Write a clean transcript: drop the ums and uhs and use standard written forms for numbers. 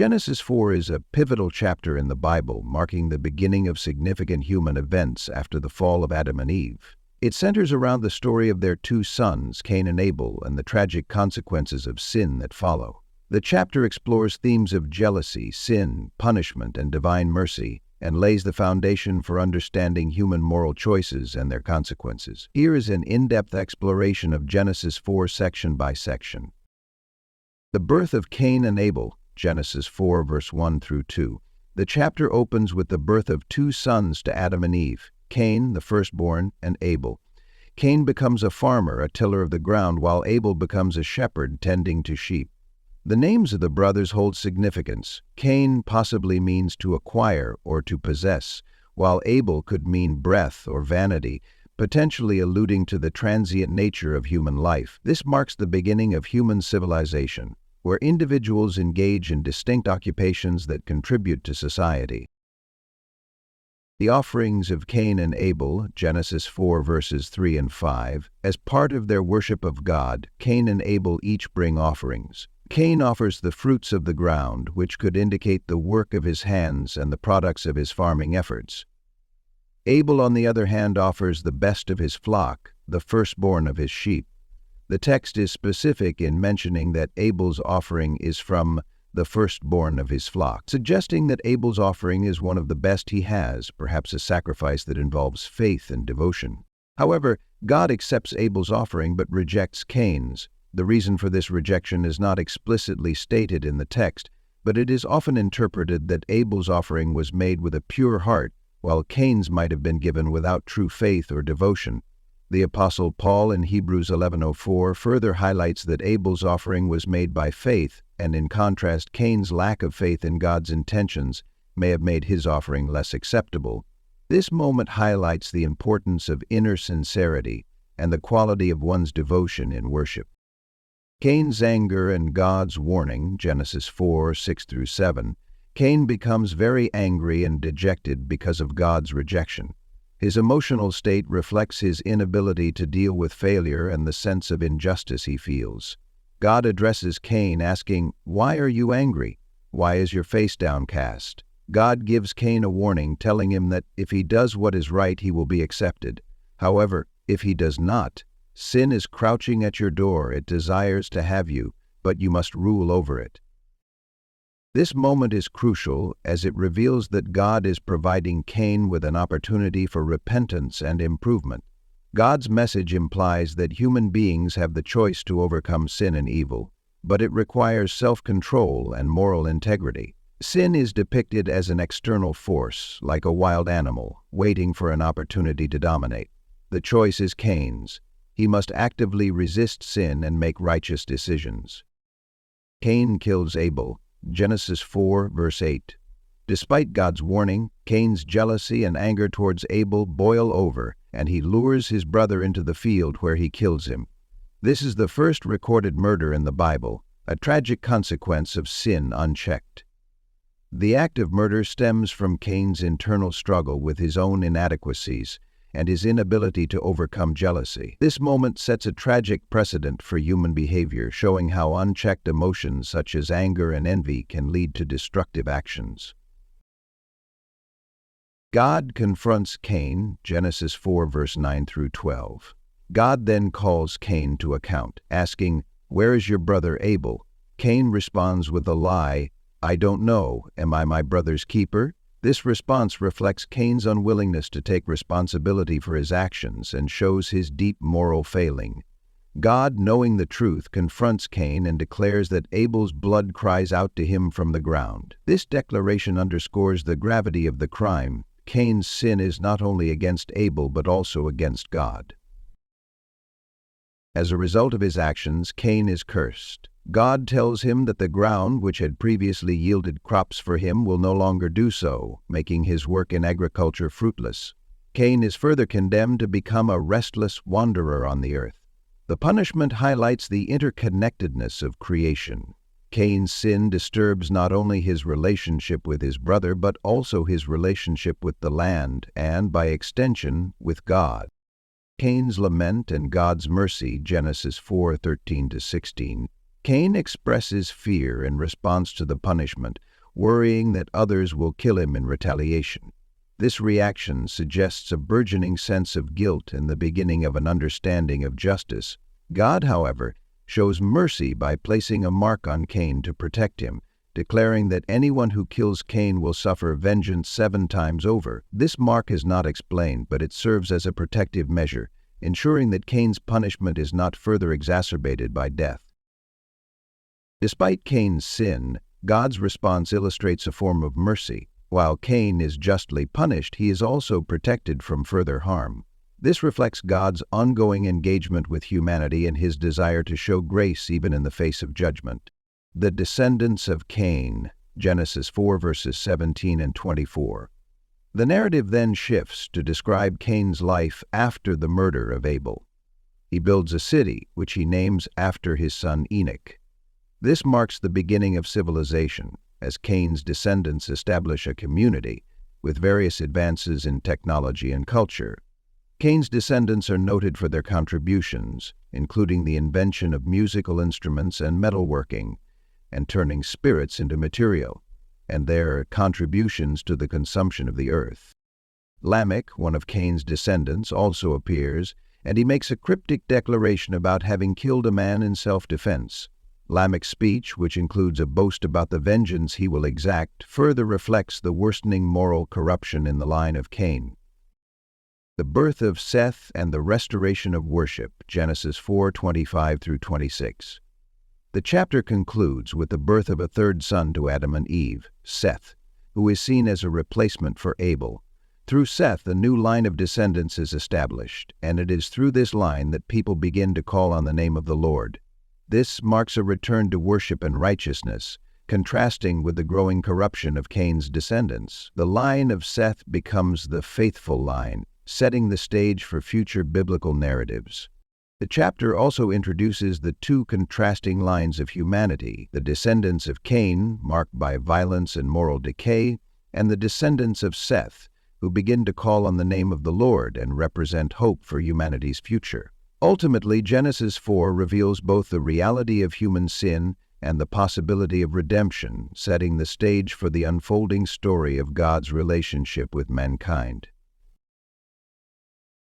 Genesis 4 is a pivotal chapter in the Bible, marking the beginning of significant human events after the fall of Adam and Eve. It centers around the story of their two sons, Cain and Abel, and the tragic consequences of sin that follow. The chapter explores themes of jealousy, sin, punishment, and divine mercy, and lays the foundation for understanding human moral choices and their consequences. Here is an in-depth exploration of Genesis 4 section by section. The birth of Cain and Abel, Genesis 4 verse 1 through 2. The chapter opens with the birth of two sons to Adam and Eve, Cain, the firstborn, and Abel. Cain becomes a farmer, a tiller of the ground, while Abel becomes a shepherd tending to sheep. The names of the brothers hold significance. Cain possibly means to acquire or to possess, while Abel could mean breath or vanity, potentially alluding to the transient nature of human life. This marks the beginning of human civilization, where individuals engage in distinct occupations that contribute to society. The offerings of Cain and Abel, Genesis 4 verses 3 and 5, as part of their worship of God, Cain and Abel each bring offerings. Cain offers the fruits of the ground, which could indicate the work of his hands and the products of his farming efforts. Abel, on the other hand, offers the best of his flock, the firstborn of his sheep. The text is specific in mentioning that Abel's offering is from the firstborn of his flock, suggesting that Abel's offering is one of the best he has, perhaps a sacrifice that involves faith and devotion. However, God accepts Abel's offering but rejects Cain's. The reason for this rejection is not explicitly stated in the text, but it is often interpreted that Abel's offering was made with a pure heart, while Cain's might have been given without true faith or devotion. The Apostle Paul in Hebrews 11:04 further highlights that Abel's offering was made by faith, and in contrast, Cain's lack of faith in God's intentions may have made his offering less acceptable. This moment highlights the importance of inner sincerity and the quality of one's devotion in worship. Cain's anger and God's warning, Genesis 4, 6 through 7. Cain becomes very angry and dejected because of God's rejection. His emotional state reflects his inability to deal with failure and the sense of injustice he feels. God addresses Cain, asking, "Why are you angry? Why is your face downcast?" God gives Cain a warning, telling him that if he does what is right, he will be accepted. However, if he does not, sin is crouching at your door. It desires to have you, but you must rule over it. This moment is crucial as it reveals that God is providing Cain with an opportunity for repentance and improvement. God's message implies that human beings have the choice to overcome sin and evil, but it requires self-control and moral integrity. Sin is depicted as an external force, like a wild animal, waiting for an opportunity to dominate. The choice is Cain's. He must actively resist sin and make righteous decisions. Cain kills Abel, Genesis 4, verse 8. Despite God's warning, Cain's jealousy and anger towards Abel boil over, and he lures his brother into the field where he kills him. This is the first recorded murder in the Bible, a tragic consequence of sin unchecked. The act of murder stems from Cain's internal struggle with his own inadequacies and his inability to overcome jealousy. This moment sets a tragic precedent for human behavior, showing how unchecked emotions such as anger and envy can lead to destructive actions. God confronts Cain, Genesis 4 verse 9 through 12. God then calls Cain to account, asking, "Where is your brother Abel?" Cain responds with a lie, "I don't know. Am I my brother's keeper?" This response reflects Cain's unwillingness to take responsibility for his actions and shows his deep moral failing. God, knowing the truth, confronts Cain and declares that Abel's blood cries out to him from the ground. This declaration underscores the gravity of the crime. Cain's sin is not only against Abel but also against God. As a result of his actions, Cain is cursed. God tells him that the ground, which had previously yielded crops for him, will no longer do so, making his work in agriculture fruitless. Cain is further condemned to become a restless wanderer on the earth. The punishment highlights the interconnectedness of creation. Cain's sin disturbs not only his relationship with his brother, but also his relationship with the land and, by extension, with God. Cain's lament and God's mercy, Genesis 4:13-16. Cain expresses fear in response to the punishment, worrying that others will kill him in retaliation. This reaction suggests a burgeoning sense of guilt and the beginning of an understanding of justice. God, however, shows mercy by placing a mark on Cain to protect him, declaring that anyone who kills Cain will suffer vengeance 7 times over. This mark is not explained, but it serves as a protective measure, ensuring that Cain's punishment is not further exacerbated by death. Despite Cain's sin, God's response illustrates a form of mercy. While Cain is justly punished, he is also protected from further harm. This reflects God's ongoing engagement with humanity and his desire to show grace even in the face of judgment. The descendants of Cain, Genesis 4 verses 17 and 24. The narrative then shifts to describe Cain's life after the murder of Abel. He builds a city, which he names after his son Enoch. This marks the beginning of civilization, as Cain's descendants establish a community with various advances in technology and culture. Cain's descendants are noted for their contributions, including the invention of musical instruments and metalworking, and turning spirits into material, and their contributions to the consumption of the earth. Lamech, one of Cain's descendants, also appears, and he makes a cryptic declaration about having killed a man in self-defense. Lamech's speech, which includes a boast about the vengeance he will exact, further reflects the worsening moral corruption in the line of Cain. The birth of Seth and the restoration of worship, Genesis 4:25 through 26. The chapter concludes with the birth of a third son to Adam and Eve, Seth, who is seen as a replacement for Abel. Through Seth, a new line of descendants is established, and it is through this line that people begin to call on the name of the Lord. This marks a return to worship and righteousness, contrasting with the growing corruption of Cain's descendants. The line of Seth becomes the faithful line, setting the stage for future biblical narratives. The chapter also introduces the 2 contrasting lines of humanity, the descendants of Cain, marked by violence and moral decay, and the descendants of Seth, who begin to call on the name of the Lord and represent hope for humanity's future. Ultimately, Genesis 4 reveals both the reality of human sin and the possibility of redemption, setting the stage for the unfolding story of God's relationship with mankind.